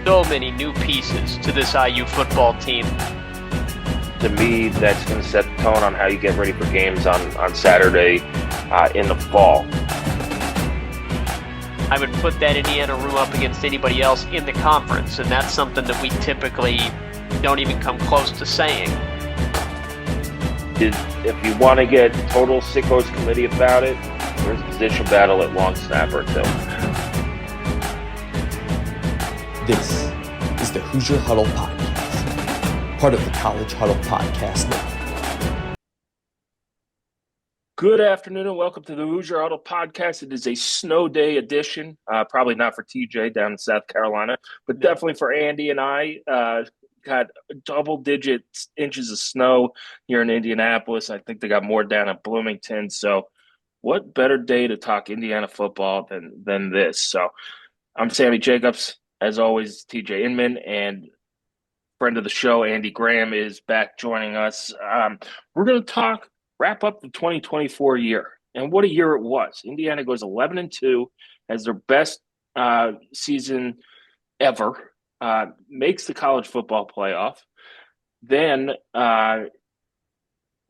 so many new pieces to this IU football team. To me, that's going to set the tone on how you get ready for games on Saturday in the fall. I would put that Indiana room up against anybody else in the conference, and that's something that we typically don't even come close to saying. If you want to get total sickos committee about it, there's a position battle at long snapper too. This is the Hoosier Huddle Podcast, part of the College Huddle Podcast Network. Good afternoon and welcome to the Hoosier Huddle Podcast. It is a snow day edition, probably not for TJ down in South Carolina, but definitely for Andy and I. Got double-digit inches of snow here in Indianapolis. I think they got more down at Bloomington. So what better day to talk Indiana football than this? So I'm Sammy Jacobs. As always, TJ Inman, and friend of the show, Andy Graham, is back joining us. We're going to wrap up the 2024 year, and what a year it was. Indiana goes 11-2, has their best season ever, makes the college football playoff. Then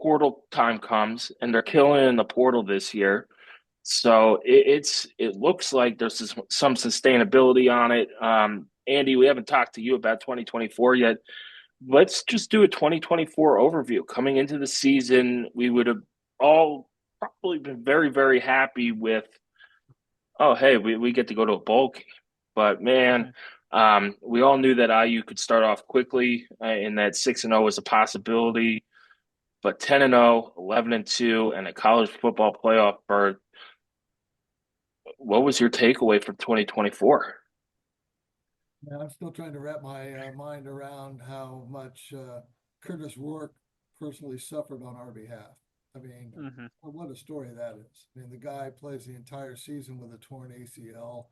portal time comes, and they're killing it in the portal this year. So it looks like there's some sustainability on it. Andy, we haven't talked to you about 2024 yet. Let's just do a 2024 overview. Coming into the season, we would have all probably been very, very happy with, oh, hey, we get to go to a bowl game. But, man, we all knew that IU could start off quickly and that 6-0 was a possibility. But 10-0, 11-2, and a college football playoff berth. What was your takeaway from 2024? Yeah, I'm still trying to wrap my mind around how much Curtis Rourke personally suffered on our behalf. I mean, what a story that is. I mean, the guy plays the entire season with a torn ACL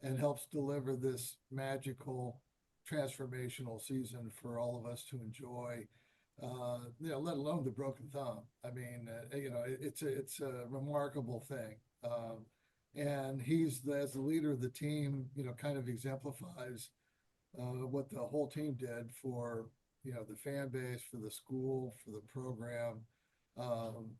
and helps deliver this magical, transformational season for all of us to enjoy, let alone the broken thumb. I mean, it's a remarkable thing. And he's, as the leader of the team, kind of exemplifies what the whole team did for, the fan base, for the school, for the program.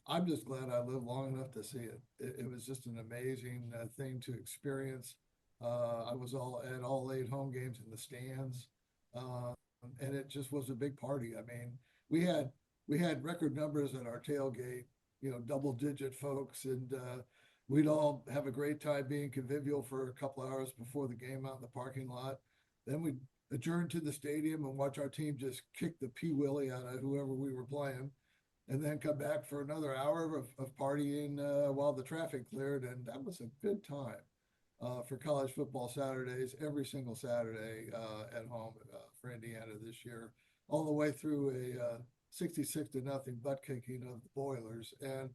I'm just glad I lived long enough to see it. It was just an amazing thing to experience. I was at all 8 home games in the stands, and it just was a big party. I mean, we had record numbers at our tailgate, double-digit folks, and we'd all have a great time being convivial for a couple hours before the game out in the parking lot. Then we'd adjourn to the stadium and watch our team just kick the pee-willy out of whoever we were playing, and then come back for another hour of partying while the traffic cleared. And that was a good time for college football Saturdays, every single Saturday at home for Indiana this year, all the way through a 66-0 butt kicking of the Boilers. And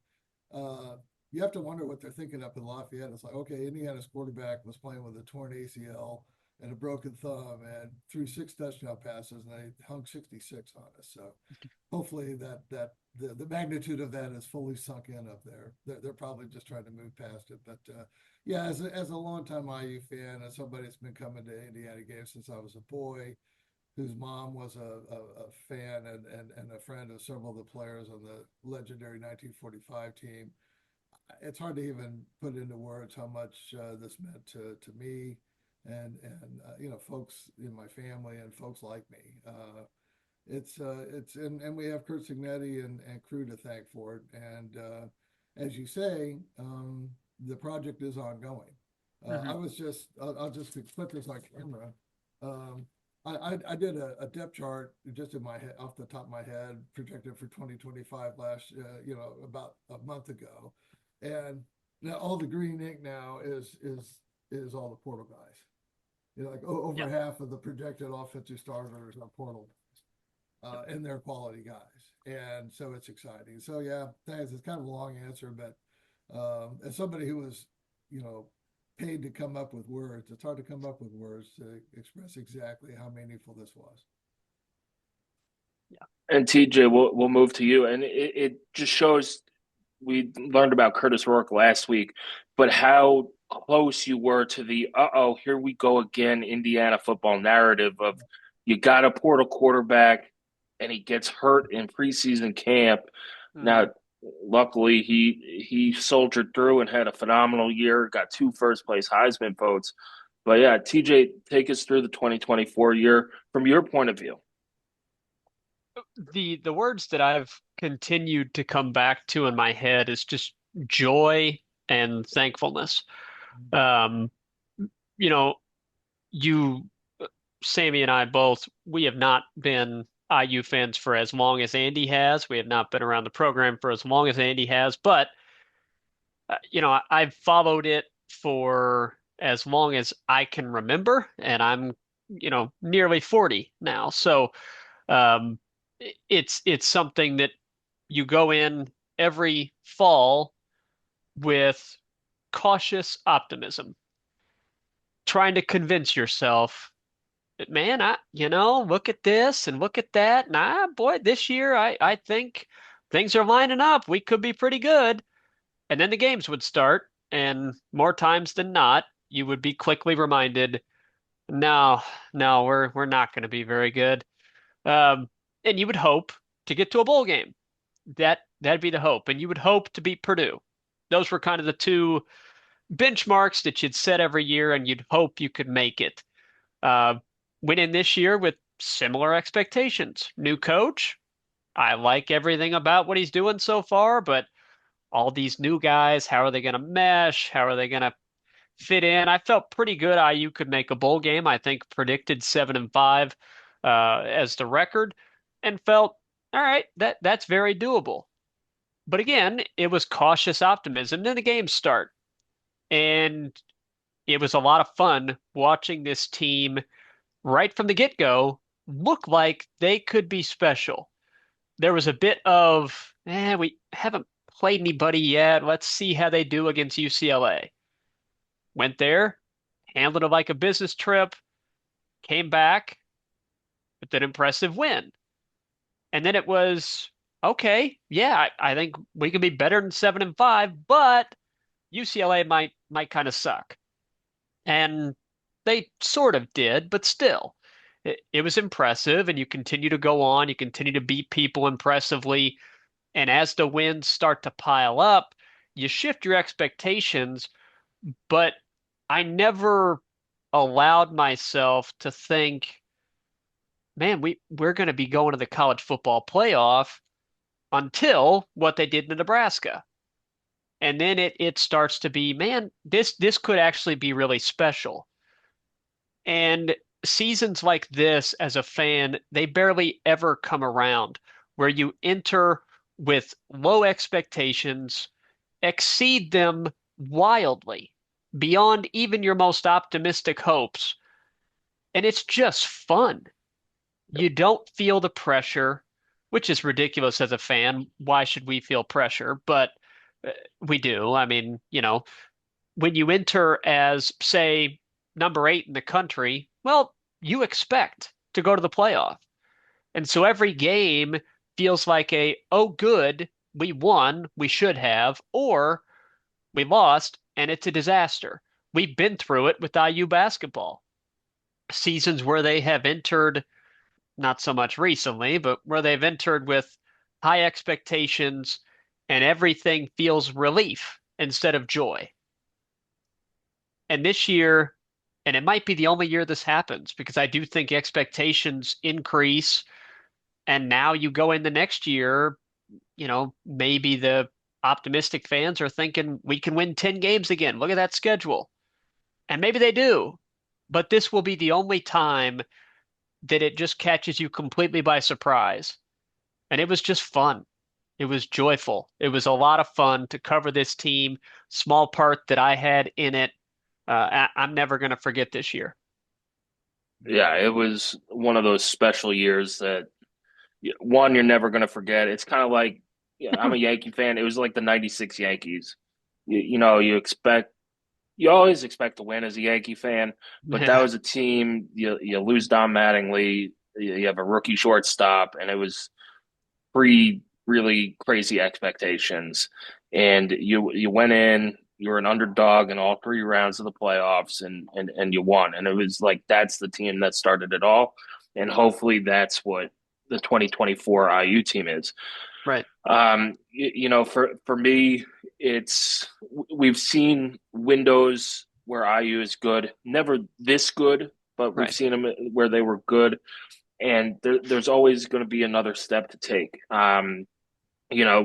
you have to wonder what they're thinking up in Lafayette. It's like, okay, Indiana's quarterback was playing with a torn ACL and a broken thumb and threw 6 touchdown passes, and they hung 66 on us. So hopefully that the magnitude of that is fully sunk in up there. They're probably just trying to move past it. But yeah, as a longtime IU fan and somebody that's been coming to Indiana games since I was a boy, whose mom was a fan and a friend of several of the players on the legendary 1945 team, it's hard to even put into words how much this meant to me and folks in my family and folks like me. And we have Kurt Signetti and crew to thank for it. And as you say, the project is ongoing. I'll just put this on camera. I did a depth chart just in my head, off the top of my head, projected for 2025 about a month ago. And now all the green ink now is all the portal guys. Over half of the projected offensive starters are portal guys, and they're quality guys. And so it's exciting. So yeah, thanks. It's kind of a long answer, but as somebody who was, paid to come up with words, it's hard to come up with words to express exactly how meaningful this was. Yeah. And TJ, we'll move to you. And it just shows. We learned about Curtis Rourke last week, but how close you were to the here we go again Indiana football narrative of you got a portal quarterback and he gets hurt in preseason camp. Mhm. Now, luckily he soldiered through and had a phenomenal year, got 2 first place Heisman votes. But yeah, TJ, take us through the 2024 year from your point of view. The words that I've continued to come back to in my head is just joy and thankfulness. Um, you know, you, Sammy and I both, we have not been IU fans for as long as Andy has. We have not been around the program for as long as Andy has, but I've followed it for as long as I can remember, and I'm, nearly 40 now. So, um, it's something that you go in every fall with cautious optimism, trying to convince yourself, man, look at this and look at that. Nah, boy, this year I think things are lining up. We could be pretty good. And then the games would start, and more times than not, you would be quickly reminded, no, no, we're not going to be very good. Um, and you would hope to get to a bowl game. That'd be the hope, and you would hope to beat Purdue. Those were kind of the two benchmarks that you'd set every year, and you'd hope you could make it. Uh, Went in this year with similar expectations. New coach. I like everything about what he's doing so far, but all these new guys, how are they going to mesh? How are they going to fit in? I felt pretty good IU could make a bowl game. I think predicted 7-5 as the record, and felt all right. That's very doable. But again, it was cautious optimism. Then the games start, and it was a lot of fun watching this team right from the get-go look like they could be special. There was a bit of, we haven't played anybody yet. Let's see how they do against UCLA. Went there, handled it like a business trip, came back with an impressive win. And then it was, okay, yeah, I think we can be better than 7-5, but UCLA might kind of suck. And they sort of did, but still, it was impressive. And you continue to go on, you continue to beat people impressively. And as the wins start to pile up, you shift your expectations. But I never allowed myself to think, man, we're going to be going to the college football playoff until what they did in Nebraska. And then it starts to be, man, this could actually be really special. And seasons like this, as a fan, they barely ever come around where you enter with low expectations, exceed them wildly beyond even your most optimistic hopes. And it's just fun. You don't feel the pressure, which is ridiculous as a fan. Why should we feel pressure? But we do. I mean, when you enter as, say, number 8 in the country, well, you expect to go to the playoff. And so every game feels like oh, good, we won, we should have, or we lost, and it's a disaster. We've been through it with IU basketball. Seasons where they have entered, not so much recently, but where they've entered with high expectations and everything feels relief instead of joy. And this year, and it might be the only year this happens because I do think expectations increase. And now you go in the next year, maybe the optimistic fans are thinking we can win 10 games again. Look at that schedule. And maybe they do. But this will be the only time that it just catches you completely by surprise. And it was just fun. It was joyful. It was a lot of fun to cover this team, small part that I had in it. I'm never going to forget this year. Yeah, it was one of those special years that one you're never going to forget. It's kind of like, yeah, I'm a Yankee fan. It was like the '96 Yankees. You always expect to win as a Yankee fan, but that Yeah. was a team you lose Don Mattingly. You have a rookie shortstop, and it was pre really crazy expectations. And you went in, You were an underdog in all three rounds of the playoffs, and you won. And it was like that's the team that started it all, and hopefully that's what the 2024 IU team is. Right. For me, it's we've seen windows where IU is good, never this good, but we've Right. seen them where they were good, and there's always going to be another step to take.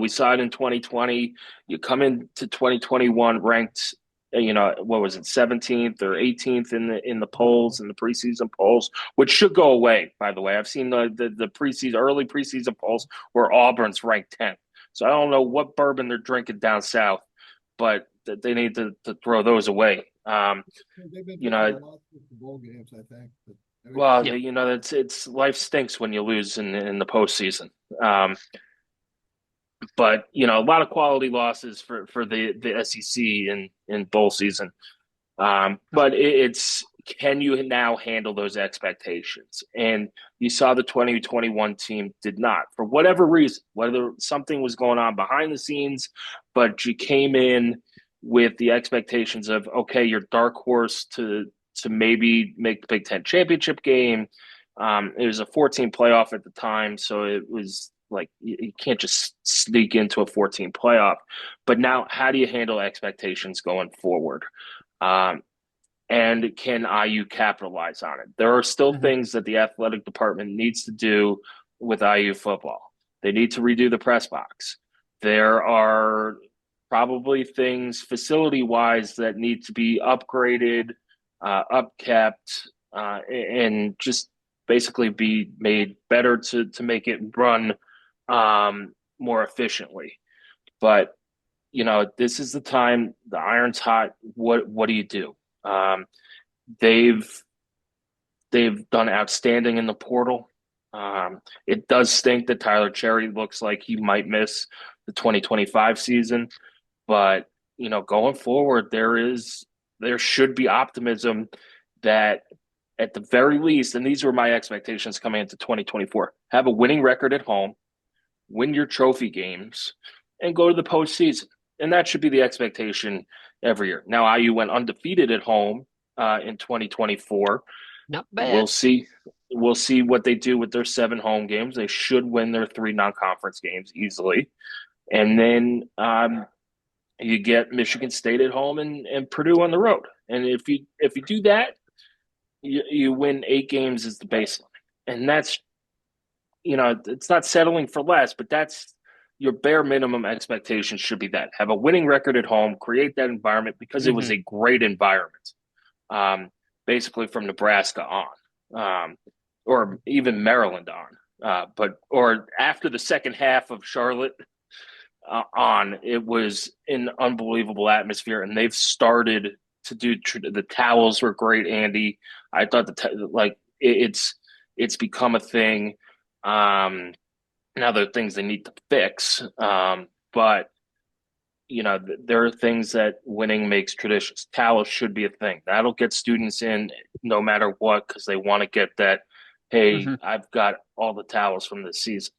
We saw it in 2020. You come into 2021 ranked, what was it, 17th or 18th in the polls, in the preseason polls, which should go away, by the way. I've seen the early preseason polls where Auburn's ranked 10th. So I don't know what bourbon they're drinking down south, but they need to throw those away. They've been You taking a know, lot of the bowl games, I think. But, I mean, well, Yeah. it's life stinks when you lose in the postseason. But a lot of quality losses for the SEC in bowl season. But it's can you now handle those expectations? And you saw the 2021 team did not, for whatever reason, whether something was going on behind the scenes, but you came in with the expectations of, okay, your dark horse to maybe make the Big Ten championship game. It was a 14 playoff at the time, so it was like you can't just sneak into a 14 playoff. But now, how do you handle expectations going forward? And can IU capitalize on it? There are still things that the athletic department needs to do with IU football. They need to redo the press box. There are probably things facility wise that need to be upgraded, upkept, and just basically be made better to make it run more efficiently. But this is the time. The iron's hot. What do you do? Um, they've they've done outstanding in the portal. It does stink that Tyler Cherry looks like he might miss the 2025 season, but going forward, there should be optimism that at the very least, and these were my expectations coming into 2024, have a winning record at home, win your trophy games, and go to the postseason. And that should be the expectation every year. Now, IU went undefeated at home in 2024. Not We'll bad. see. We'll see what they do with their 7 home games. They should win their 3 non-conference games easily, and then you get Michigan State at home and Purdue on the road. And if you do that, you win 8 games as the baseline, and that's it's not settling for less, but that's your bare minimum expectation should be that. Have a winning record at home, create that environment because it was a great environment, basically from Nebraska on, or even Maryland on. Or after the second half of Charlotte on, it was an unbelievable atmosphere, and they've started to do the towels were great, Andy. I thought it's become a thing. Now there are things they need to fix, but there are things that winning makes traditions. Towels should be a thing. That'll get students in no matter what because they want to get that. Hey, I've got all the towels from this season.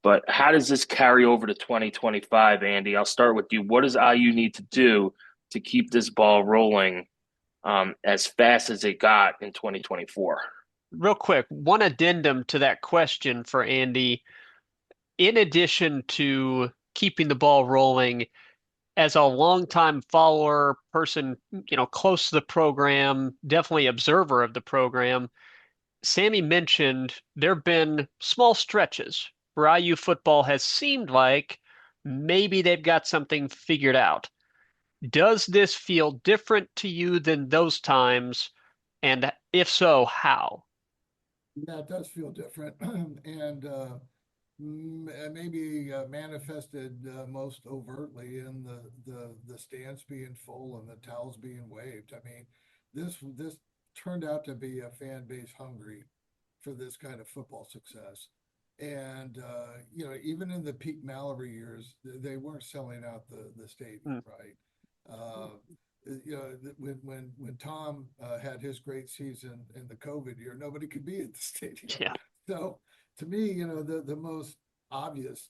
But how does this carry over to 2025, Andy? I'll start with you. What does IU need to do to keep this ball rolling as fast as it got in 2024? Real quick, one addendum to that question for Andy. In addition to keeping the ball rolling, as a longtime follower, person, close to the program, definitely observer of the program, Sammy mentioned there have been small stretches where IU football has seemed like maybe they've got something figured out. Does this feel different to you than those times? And if so, how? Yeah, it does feel different, and maybe manifested most overtly in the stands being full and the towels being waved. I mean, this turned out to be a fan base hungry for this kind of football success. And even in the peak Mallory years, they weren't selling out the stadium, right? When Tom had his great season in the COVID year, nobody could be at the stadium. Yeah. So to me, the most obvious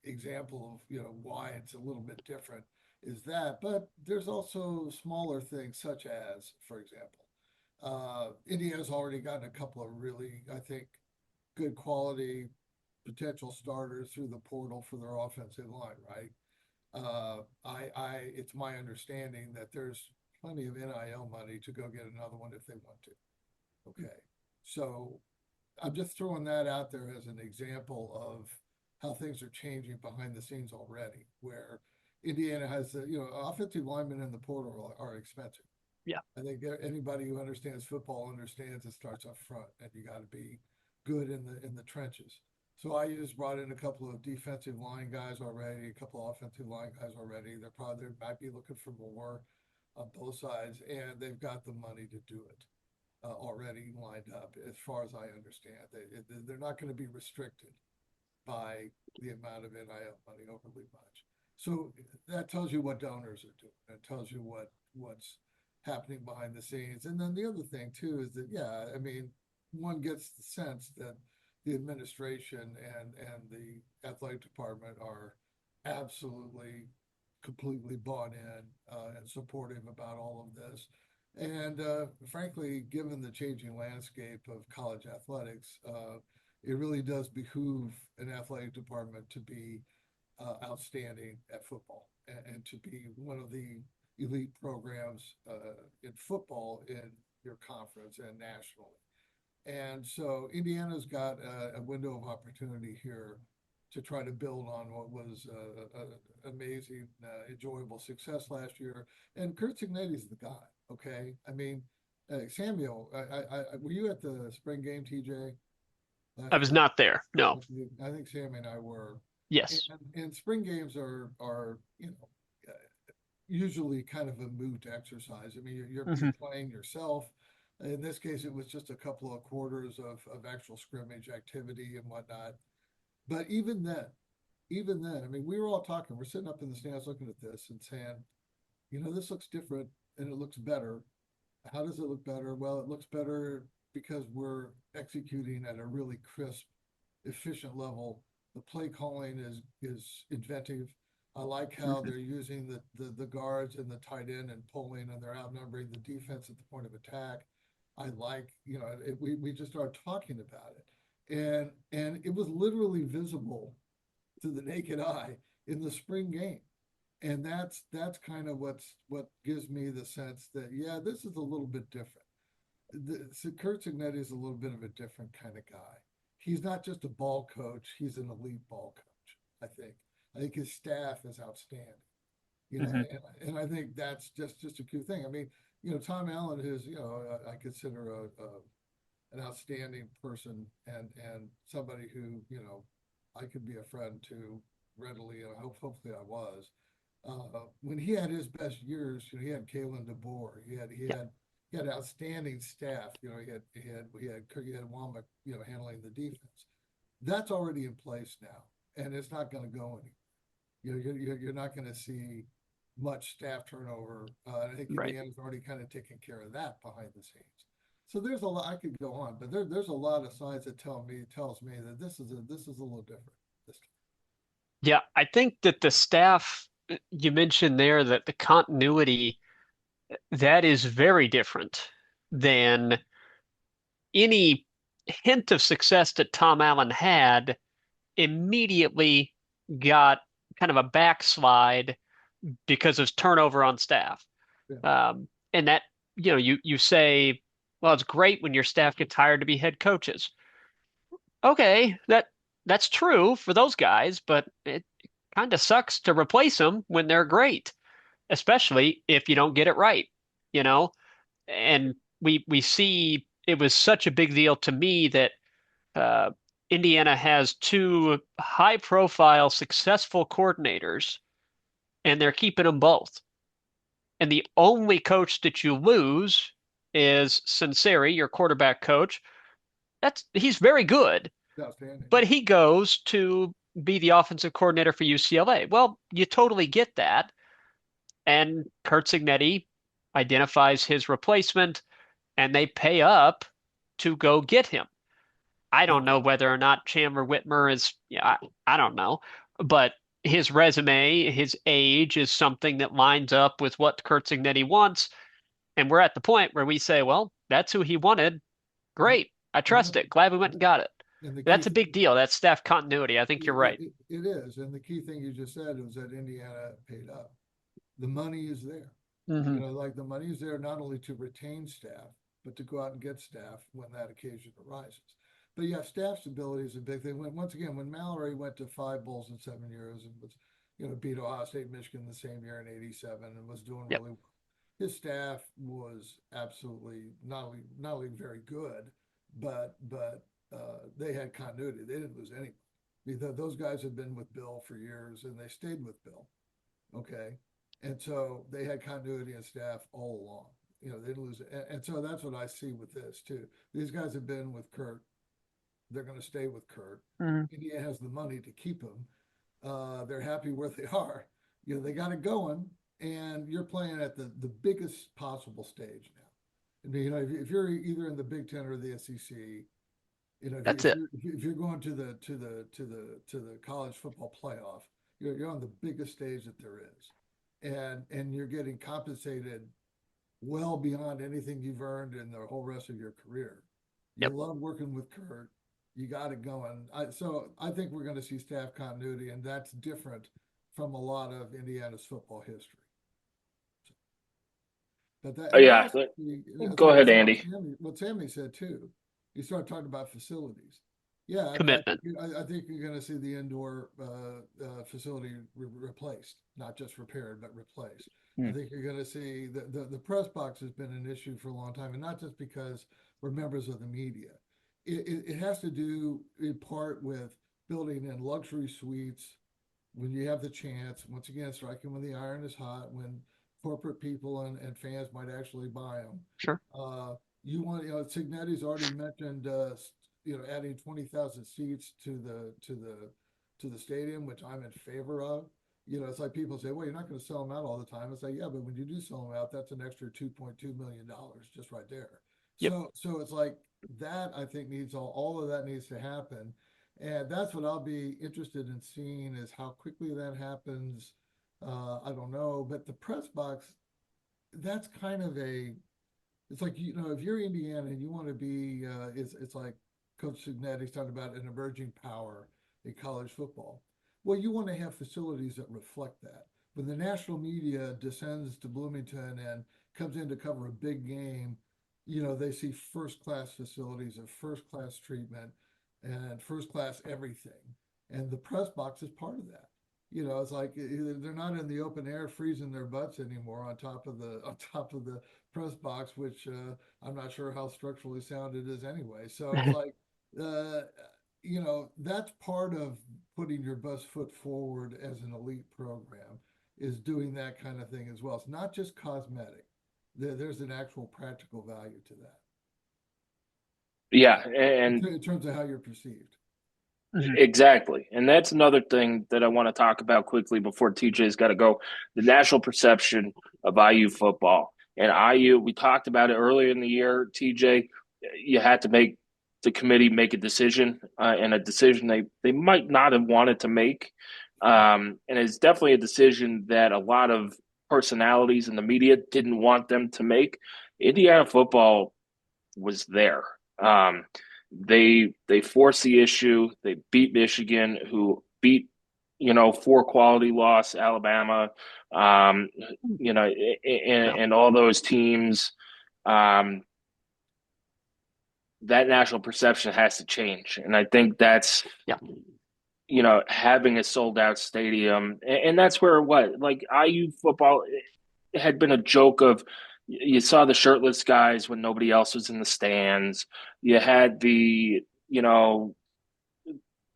example of why it's a little bit different is that. But there's also smaller things such as, for example, Indiana's already gotten a couple of really, I think, good quality potential starters through the portal for their offensive line, right? It's my understanding that there's plenty of NIL money to go get another one if they want to. Okay. So I'm just throwing that out there as an example of how things are changing behind the scenes already, where Indiana has offensive linemen in the portal are expensive. Yeah. I think anybody who understands football understands it starts up front, and you got to be good in the trenches. So I just brought in a couple of defensive line guys already, a couple of offensive line guys already. They might be looking for more on both sides, and they've got the money to do it already lined up, as far as I understand. They're not going to be restricted by the amount of NIL money overly much. So that tells you what donors are doing. It tells you what's happening behind the scenes. And then the other thing too is that, yeah, I mean, one gets the sense that the administration and the athletic department are absolutely completely bought in and supportive about all of this. And frankly, given the changing landscape of college athletics, it really does behoove an athletic department to be outstanding at football and to be one of the elite programs in football in your conference and nationally. And so Indiana's got a window of opportunity here to try to build on what was amazing, enjoyable success last year. And Kurt Cignetti's the guy. Okay, I mean, Samuel, were you at the spring game, TJ, I last was year? not there. No. I think Sammy and I were. Yes. And spring games are usually kind of a moot exercise. I mean, you're Hmm. playing yourself. In this case, it was just a couple of quarters of actual scrimmage activity and whatnot. But even then, I mean, we were all talking. We're sitting up in the stands looking at this and saying, this looks different and it looks better. How does it look better? Well, it looks better because we're executing at a really crisp, efficient level. The play calling is inventive. I like how Hmm. they're using the guards and the tight end and pulling, and they're outnumbering the defense at the point of attack. I like, we just started talking about it, and it was literally visible to the naked eye in the spring game. And that's kind of what gives me the sense that, yeah, this is a little bit different. So Kurt Cignetti is a little bit of a different kind of guy. He's not just a ball coach; he's an elite ball coach. I think. I think his staff is outstanding. Hmm. And I think that's just a cool thing. I mean, Tom Allen is, I consider an outstanding person and somebody who, I could be a friend to readily, and hopefully I was. When he had his best years, he had Kalen DeBoer. Yeah. He had outstanding staff. He had Womack, handling the defense. That's already in place now, and it's not going to go anywhere. You're not going to see much staff turnover. I think Right. Indiana's already kind of taken care of that behind the scenes. So there's a lot I could go on, but there's a lot of signs that tells me that this is a little different this time. Yeah. I think that the staff you mentioned there, that the continuity, that is very different than any hint of success that Tom Allen had immediately got kind of a backslide because of turnover on staff. Yeah, And that, you say, well, it's great when your staff gets hired to be head coaches. Okay, that's true for those guys, but it kind of sucks to replace them when they're great, especially if you don't get it right, you know? And we see it was such a big deal to me that uh, Indiana has two high profile, successful coordinators, and they're keeping them both. And the only coach that you lose is Sinceri, your quarterback coach. He's very good, it's outstanding. but Yeah, he goes to be the offensive coordinator for UCLA. Well, you totally get that. And Kurt Cignetti identifies his replacement, and they pay up to go get him. I yeah, don't know whether or not Chandler Whitmer is, yeah, I don't know. But his resume, his age is something that lines up with what Kurt Cignetti wants. And we're at the point where we say, well, that's who he wanted. Great. I Yeah. trust it. Glad we went and got it. And the key That's a thing, big deal. That's staff continuity. I think you're right. it is. And the key thing you just said was that Indiana paid up. The money is there. You Hmm. know, like the money is there not only to retain staff, but to go out and get staff when that occasion arises. But yeah, staff stability is a big thing. Once again, when Mallory went to 5 bowls in 7 years and was, beat Ohio State, Michigan the same year in '87 and was doing Yep. really well, his staff was absolutely not only very good, but they had continuity. They didn't lose anybody. Those guys had been with Bill for years and they stayed with Bill. Okay. And so they had continuity and staff all along. They didn't lose it. And so that's what I see with this too. These guys have been with Kurt. They're going to stay with Kurt. Hmm. Indiana has the money to keep them. They're happy where they are. They got it going, and you're playing at the biggest possible stage now. I mean, if you're either in the Big Ten or the SEC, That's it. if you're going to the college football playoff, you're on the biggest stage that there is, and you're getting compensated well beyond anything you've earned in the whole rest of your career. You Yep. love working with Kurt. You got it going. So I think we're going to see staff continuity, and that's different from a lot of Indiana's football history. But that, and Yeah, also, it's go like ahead, Andy. what Sammy said too. You start talking about facilities. Yeah, Commitment. I think you're going to see the indoor facility replaced, not just repaired, but replaced. I Hmm. think you're going to see the press box has been an issue for a long time, and not just because we're members of the media. It has to do in part with building in luxury suites when you have the chance. Once again, striking when the iron is hot, when corporate people and fans might actually buy them. Sure. Cignetti's already mentioned, adding 20,000 seats to the stadium, which I'm in favor of. It's like people say, well, you're not going to sell them out all the time. It's like, yeah, but when you do sell them out, that's an extra $2.2 million just right there. Yep. So it's like that, I think needs all of that needs to happen. And that's what I'll be interested in seeing is how quickly that happens. I don't know, but the press box, that's kind of it's like, if you're Indiana and you want to be, it's like Coach Signetti's talking about an emerging power in college football. Well, you want to have facilities that reflect that. When the national media descends to Bloomington and comes in to cover a big game, they see first class facilities and first class treatment and first class everything. And the press box is part of that. It's like they're not in the open air freezing their butts anymore on top of the press box, which I'm not sure how structurally sound it is anyway. So it's like, uh, that's part of putting your best foot forward as an elite program is doing that kind of thing as well. It's not just cosmetic. There's an actual practical value to that Yeah, and in terms of how you're perceived. Hmm. exactly. And that's another thing that I want to talk about quickly before TJ's got to go. The national perception of IU football. And IU, we talked about it earlier in the year, TJ, you had to make the committee make a decision, and a decision they might not have wanted to make. And it's definitely a decision that a lot of personalities in the media didn't want them to make. Indiana football was there. Um, they forced the issue. They beat Michigan, who beat 4 quality loss Alabama, um, Yeah. and all those teams. Um, that national perception has to change, and I think that's Yeah. having a sold out stadium, and that's where what like IU football had been a joke of. You saw the shirtless guys when nobody else was in the stands. You had the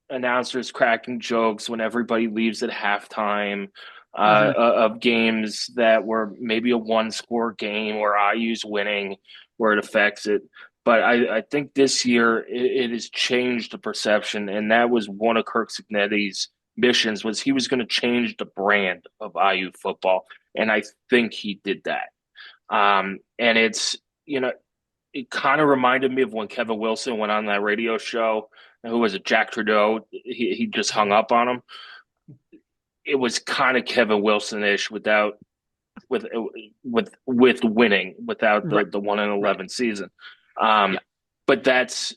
announcers cracking jokes when everybody leaves at halftime, Hmm. of games that were maybe a 1-score game where IU's winning, where it affects it. But I think this year it has changed the perception, and that was one of Kirk Cignetti's missions was he was going to change the brand of IU football, and I think he did that. And it kind of reminded me of when Kevin Wilson went on that radio show. Who was it? Jack Trudeau. He just hung Yeah. up on him. it was kind of Kevin Wilson-ish with with winning without Right. the 1-11 season. Yeah. But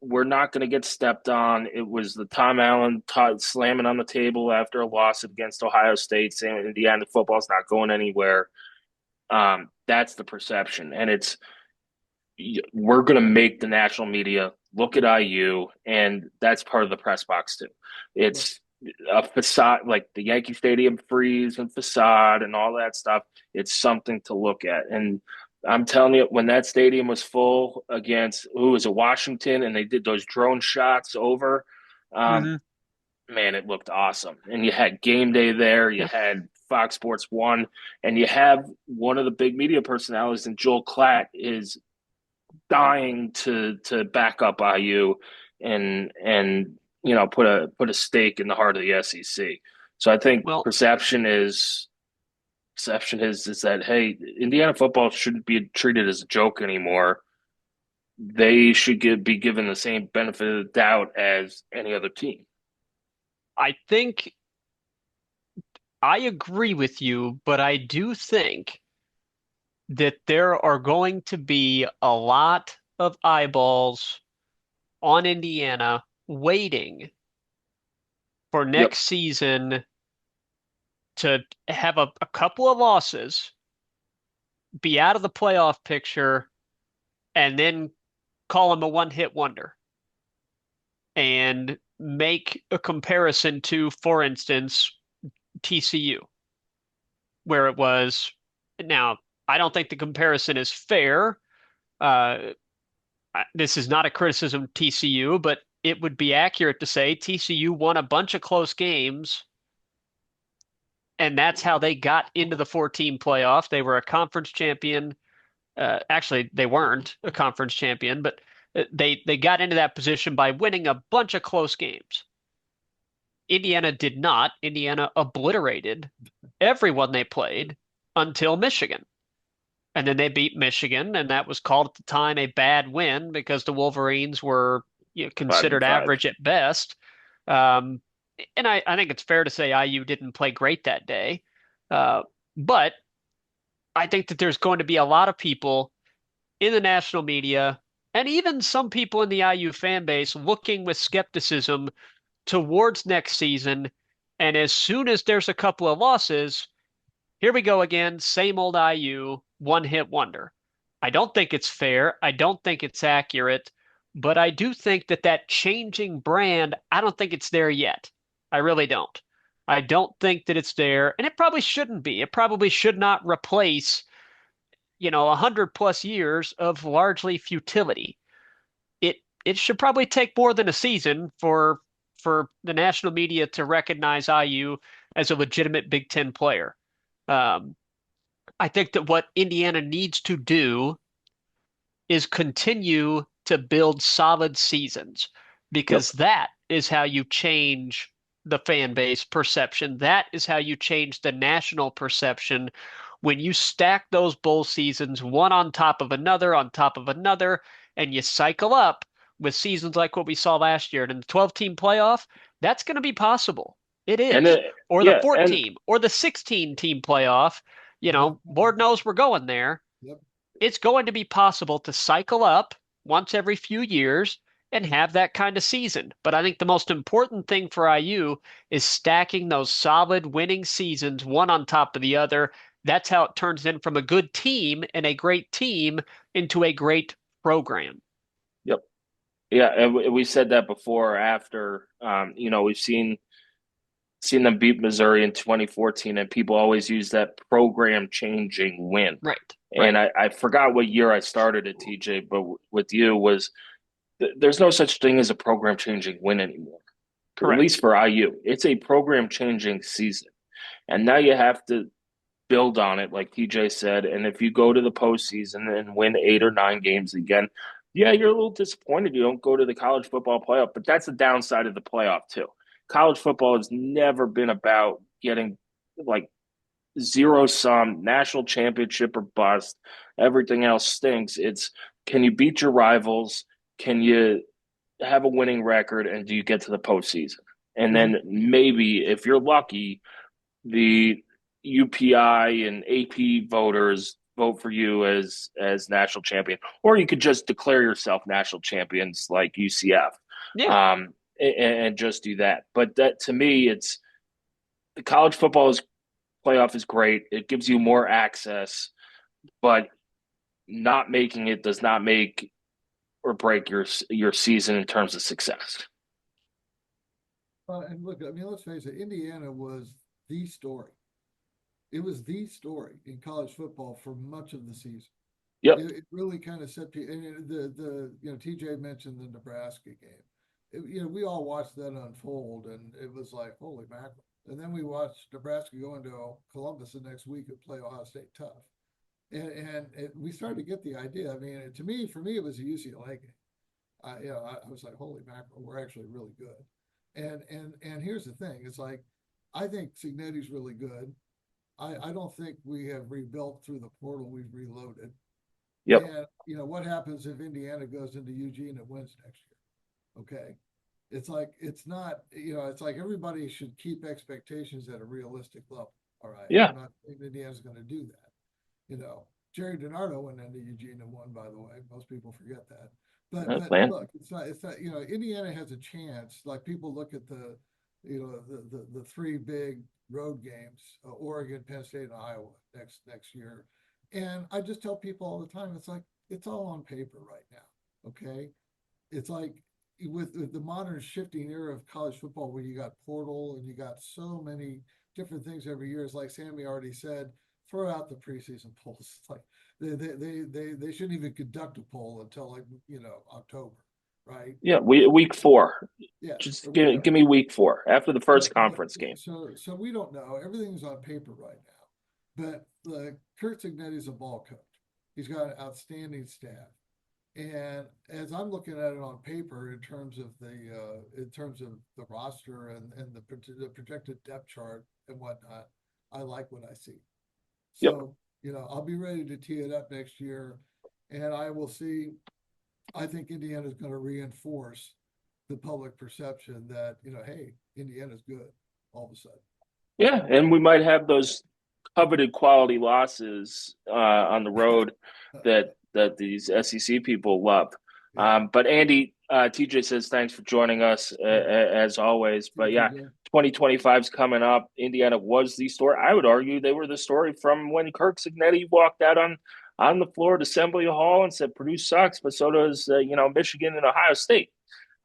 we're not going to get stepped on. It was the Tom Allen slamming on the table after a loss against Ohio State, saying Indiana football's not going anywhere. That's the perception, and we're going to make the national media look at IU, and that's part of the press box too. It's a facade, like the Yankee Stadium freeze and facade and all that stuff. It's something to look at, and I'm telling you, when that stadium was full against who was it, Washington, and they did those drone shots over, um, Hmm. man, it looked awesome. And you had game day there, you Yeah. had Fox Sports One, and you have one of the big media personalities, and Joel Klatt is dying to back up IU and put a stake in the heart of the SEC. So I think Well, perception is that, hey, Indiana football shouldn't be treated as a joke anymore. They should be given the same benefit of the doubt as any other team. I think I agree with you, but I do think that there are going to be a lot of eyeballs on Indiana waiting for Yep. next season to have a couple of losses, be out of the playoff picture, and then call him a one-hit wonder and make a comparison to, for instance, TCU, where it was. Now, I don't think the comparison is fair. Uh, this is not a criticism of TCU, but it would be accurate to say TCU won a bunch of close games, and that's how they got into the 14 playoff. They were a conference champion. Actually, they weren't a conference champion, but they got into that position by winning a bunch of close games. Indiana did not. Indiana obliterated everyone they played until Michigan. And then they beat Michigan, and that was called at the time a bad win because the Wolverines were, Five and considered five. average at best. Um, and I think it's fair to say IU didn't play great that day. But I think that there's going to be a lot of people in the national media and even some people in the IU fan base looking with skepticism towards next season. And as soon as there's a couple of losses, here we go again, same old IU, one hit wonder. I don't think it's fair. I don't think it's accurate, but I do think that that changing brand, I don't think it's there yet. I really don't. I don't think that it's there, and it probably shouldn't be. It probably should not replace, 100+ years of largely futility. It should probably take more than a season for the national media to recognize IU as a legitimate Big Ten player. Um, I think that what Indiana needs to do is continue to build solid seasons Yep. because that is how you change the fan base perception. That is how you change the national perception when you stack those bowl seasons one on top of another, and you cycle up with seasons like what we saw last year. And in the 12-team playoff, that's going to be possible. It And is. Or the yeah, and 14 or the 16-team playoff. Lord knows we're going there. Yep. It's going to be possible to cycle up once every few years and have that kind of season. But I think the most important thing for IU is stacking those solid winning seasons one on top of the other. That's how it turns in from a good team and a great team into a great program. yep. Yeah, and we said that before or after. We've seen them beat Missouri in 2014, and people always use that program changing win. Right, right. And I forgot what year I started at TJ, but with you was there's no such thing as a program changing win anymore. At Correct. least for IU, it's a program changing season, and now you have to build on it, like TJ said. And if you go to the postseason and win 8 or 9 games again, yeah, you're a little disappointed you don't go to the college football playoff, but that's the downside of the playoff too. College football has never been about getting like zero sum national championship or bust. Everything else stinks. It's, can you beat your rivals? Can you have a winning record? And do you get to the postseason? and then maybe if you're lucky, the UPI and AP voters vote for you as national champion, or you could just declare yourself national champions like UCF, Yeah. and just do that. But that to me, it's the college football is playoff is great. It gives you more access, but not making it does not make or break your season in terms of success. And look, I mean, let's face it, Indiana was the story. It was the story in college football for much of the season. Yep. It really kind of set people. And TJ mentioned the Nebraska game. We all watched that unfold, and it was like, holy mackerel. And then we watched Nebraska go into Columbus the next week and play Ohio State tough. And we started to get the idea. I mean, for me, it was a UCLA game. I was like, holy mackerel, we're actually really good. And here's the thing: it's like, I think Signetti's really good. I don't think we have rebuilt through the portal. We've reloaded. Yep. And what happens if Indiana goes into Eugene and wins next year? Okay. It's like, it's not, it's like everybody should keep expectations at a realistic level. All right. Yeah. I'm not saying Indiana's going to do that. Jerry DiNardo went into Eugene and won, by the way. Most people forget that. But look, it's not, Indiana has a chance. Like, people look at the three big road games, Oregon, Penn State, and Iowa next year. And I just tell people all the time, it's like, it's all on paper right now. Okay. It's like, with the modern shifting era of college football, where you got portal and you got so many different things every year, it's like Sammy already said, throw out the preseason polls. It's like they shouldn't even conduct a poll until, like, October, right? Yeah, week 4. Yeah, Just give me week 4 after the first conference game. So we don't know. Everything's on paper right now. But Kurt Signetti's a ball coach. He's got an outstanding staff. And as I'm looking at it on paper, in terms of the roster and the projected depth chart and whatnot, I like what I see. So, I'll be ready to tee it up next year, and I will see. I think Indiana's going to reinforce the public perception that, hey, Indiana's good all of a sudden. Yeah, and we might have those coveted quality losses on the road that these SEC people love. Yeah. But Andy, TJ says thanks for joining us as always. But yeah, 2025 is coming up. Indiana was the story. I would argue they were the story from when Kirk Signetti walked out on the floor at Assembly Hall and said Purdue sucks, but so does Michigan and Ohio State.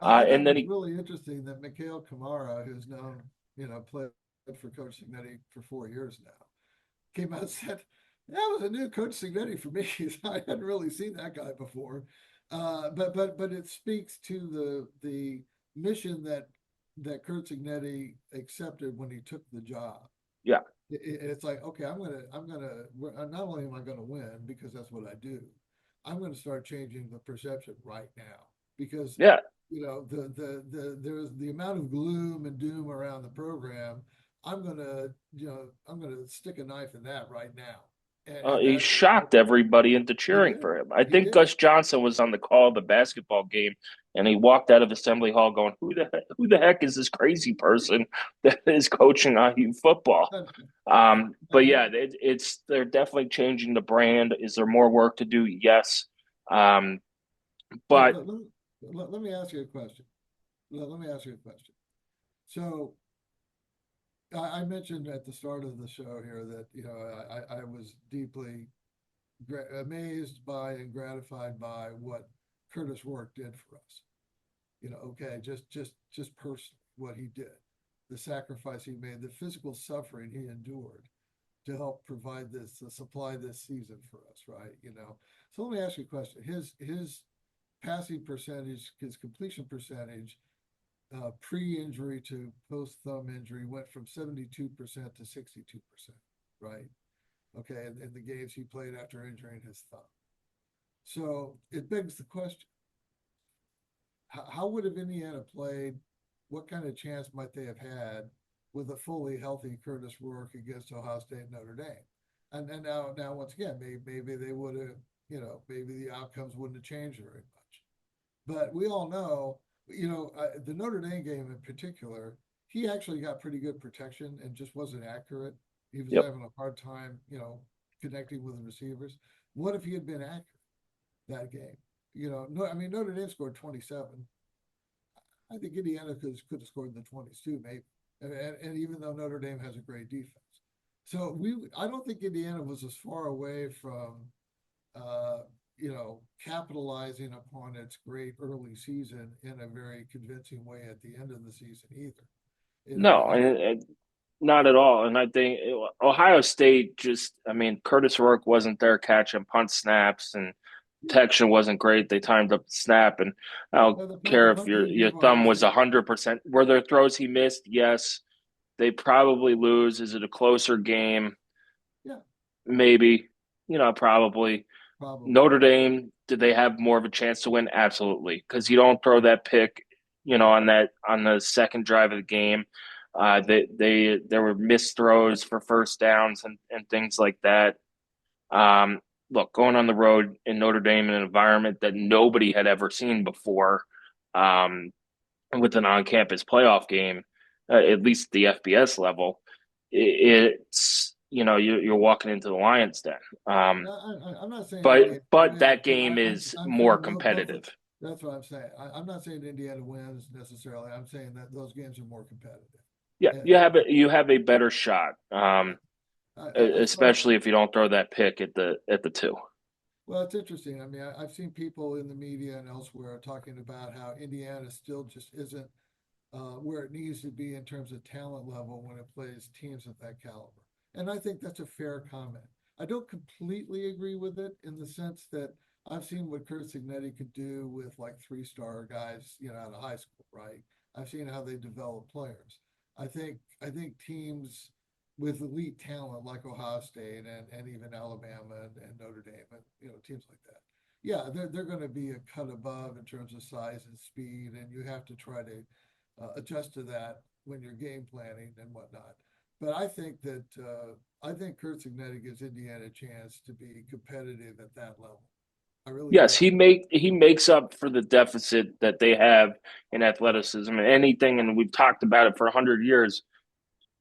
And then it's really interesting that Mikhail Kamara, who's known played for Coach Signetti for 4 years now, came out and said, that was a new Coach Signetti for me. I hadn't really seen that guy before. But it speaks to the mission that Kurt Signetti accepted when he took the job. Yeah. It's like, okay, I'm gonna not only am I gonna win, because that's what I do, I'm gonna start changing the perception right now, because there's the amount of gloom and doom around the program. I'm gonna stick a knife in that right now. He shocked everybody into cheering for him. I think Gus Johnson was on the call of the basketball game, and he walked out of Assembly Hall going, "Who the heck is this crazy person that is coaching IU football?" But yeah, they're definitely changing the brand. Is there more work to do? Yes, but let me ask you a question. So, I mentioned at the start of the show here that I was deeply amazed by and gratified by what Curtis Work did for us. Okay, just personally, what he did, the sacrifice he made, the physical suffering he endured to help provide supply this season for us, right? So let me ask you a question. His passing percentage, his completion percentage, pre-injury to post-thumb injury, went from 72% to 62%, right? Okay, and the games he played after injuring his thumb. So it begs the question, how would have Indiana played? What kind of chance might they have had with a fully healthy Curtis Rourke against Ohio State and Notre Dame? And now once again, maybe they would have, maybe the outcomes wouldn't have changed very much. But we all know, the Notre Dame game in particular, he actually got pretty good protection and just wasn't accurate. He was Yep. having a hard time, connecting with the receivers. What if he had been accurate that game? No, I mean Notre Dame scored 27. I think Indiana could have scored in the 20s too, maybe. And even though Notre Dame has a great defense, so I don't think Indiana was as far away from, uh, capitalizing upon its great early season in a very convincing way at the end of the season either. No, and not at all. And I think Ohio State just, I mean, Curtis Rourke wasn't there catching punt snaps, and protection wasn't great. They timed up the snap, and I don't The care if punt team your gave Ohio thumb was State. 100%. Were there throws he missed? Yes. They probably lose. Is it a closer game? Yeah, Maybe. Probably. probably. Notre Dame, did they have more of a chance to win? Absolutely, because you don't throw that pick, on the second drive of the game. There were missed throws for first downs and things like that. Look, going on the road in Notre Dame in an environment that nobody had ever seen before, with an on-campus playoff game, at least the FBS level, it's you're walking into the Lions' den. I'm not saying But Indiana but wins, that but game is I'm more saying those are, competitive. that's what I'm saying. I'm not saying Indiana wins necessarily. I'm saying that those games are more competitive. Yeah, And, you have a better shot, I saw, especially if you don't throw that pick at the two. well, it's interesting. I mean, I've seen people in the media and elsewhere talking about how Indiana still just isn't where it needs to be in terms of talent level when it plays teams of that caliber. And I think that's a fair comment. I don't completely agree with it in the sense that I've seen what Kurt Signetti could do with like three-star guys, out of high school, right? I've seen how they develop players. I think teams with elite talent like Ohio State and even Alabama and Notre Dame and teams like that. Yeah, they're going to be a cut above in terms of size and speed, and you have to try to adjust to that when you're game planning and whatnot. But I think Kurt Signetti gives Indiana a chance to be competitive at that level. I really Yes, do. he makes up for the deficit that they have in athleticism and anything, and we've talked about it for 100 years.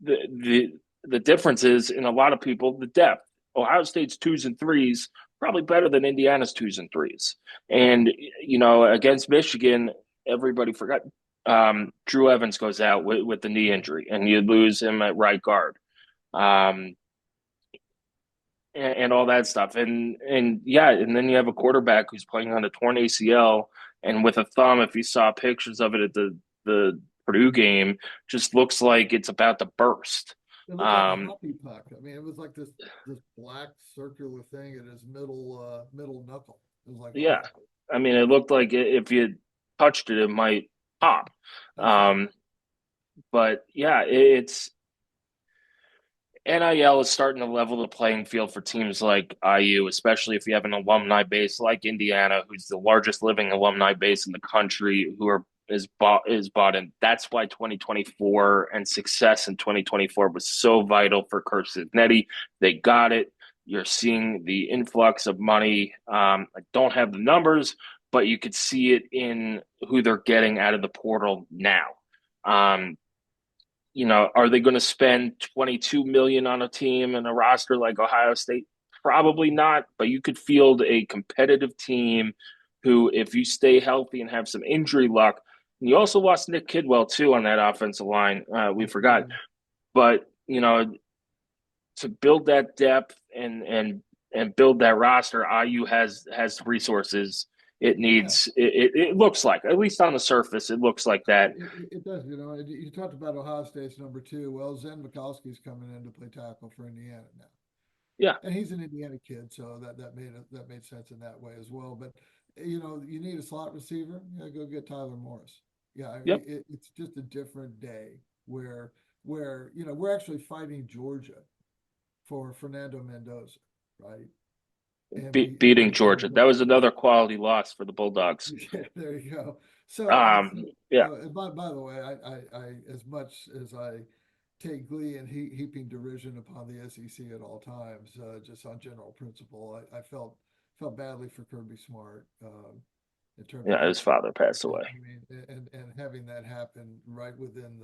The difference is in a lot of people the depth. Ohio State's twos and threes probably better than Indiana's twos and threes, and against Michigan, everybody forgot. Drew Evans goes out with the knee injury, and you lose him at right guard. Um, and all that stuff. And yeah, and then you have a quarterback who's playing on a torn ACL and with a thumb. If you saw pictures of it at the Purdue game, just looks like it's about to burst. It looked like a Um, hockey puck. I mean, it was like this black circular thing at his middle knuckle. It was like, yeah, wow, I mean, it looked like if you touched it, it might pop. that's right. Um, but yeah, it's NIL is starting to level the playing field for teams like IU, especially if you have an alumni base like Indiana, who's the largest living alumni base in the country, who is bought in. That's why 2024 and success in 2024 was so vital for Kirk Cignetti. They got it. You're seeing the influx of money. I don't have the numbers, but you could see it in who they're getting out of the portal now. Um, are they going to spend 22 million on a team and a roster like Ohio State? Probably not, but you could field a competitive team who, if you stay healthy and have some injury luck, and you also lost Nick Kidwell too on that offensive line. We Yes, you forgot, did. but to build that depth and build that roster, IU has resources it Yeah, needs. It looks like, at least on the surface, it looks like that. it does. You talked about Ohio State's number two. Well, Zen Mikowski's coming in to play tackle for Indiana now, Yeah, and he's an Indiana kid, so that made sense in that way as well. But you need a slot receiver. Yeah, go get Tyler Morris. Yeah, yep. it's just a different day where we're actually fighting Georgia for Fernando Mendoza, right? And Beating we Georgia. That was another quality loss for the Bulldogs. yeah, there you go. So Yeah, and by the way, I as much as I take glee in heaping derision upon the SEC at all times, just on general principle, I felt badly for Kirby Smart in terms of yeah. His father passed I away. mean, and having that happen right within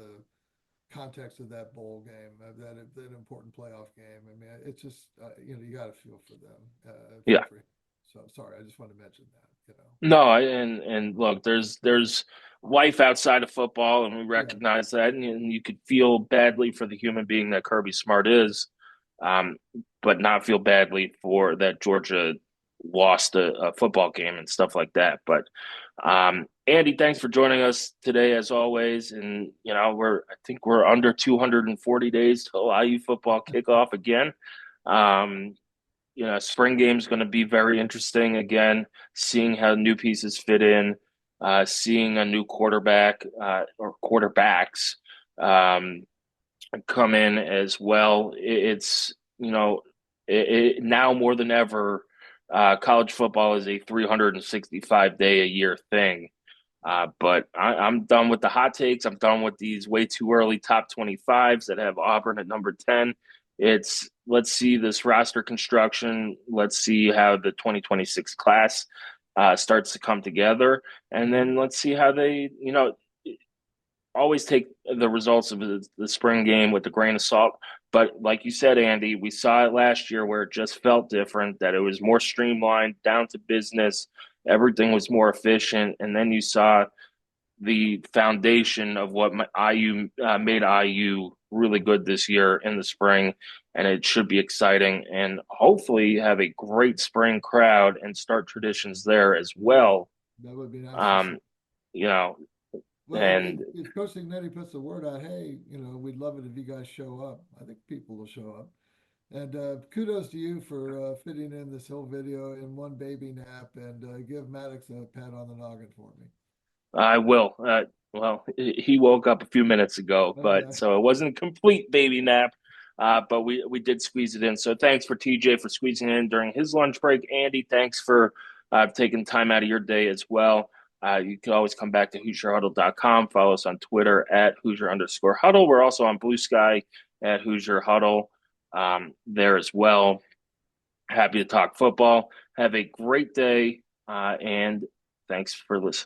context of that bowl game, that important playoff game. I mean, it's just you got to feel for them, Yeah. for him. So sorry, I just wanted to mention that. No, and look, there's life outside of football, and we Yeah, recognize that, and you could feel badly for the human being that Kirby Smart is, um, but not feel badly for that Georgia lost a football game and stuff like that. But Andy, thanks for joining us today, as always. And I think we're under 240 days till IU football kickoff again. Um, spring game is going to be very interesting again, seeing how new pieces fit in, seeing a new quarterback or quarterbacks um, come in as well. It's, now more than ever, college football is a 365-day a year thing. But I'm done with the hot takes. I'm done with these way too early top 25s that have Auburn at number 10. Let's see this roster construction. Let's see how the 2026 class starts to come together. And then let's see how they, always take the results of the spring game with a grain of salt. But like you said, Andy, we saw it last year where it just felt different, that it was more streamlined, down to business. Everything was more efficient. And then you saw the foundation of what IU made IU really good this year in the spring, and it should be exciting. And hopefully, have a great spring crowd and start traditions there as well. that would be nice to see. Um, you know, Well, and if Coach Ignetti puts the word out, hey, we'd love it if you guys show up. I think people will show up. And kudos to you for fitting in this whole video in one baby nap, and give Maddox a pat on the noggin for me. I will. Well, he woke up a few minutes ago, but Okay. so it wasn't a complete baby nap. But we did squeeze it in. So thanks for TJ for squeezing it in during his lunch break. Andy, thanks for taking time out of your day as well. You can always come back to HoosierHuddle.com. Follow us on Twitter at Hoosier_Huddle. We're also on Blue Sky at Hoosier Huddle there as well. Happy to talk football. Have a great day, and thanks for listening.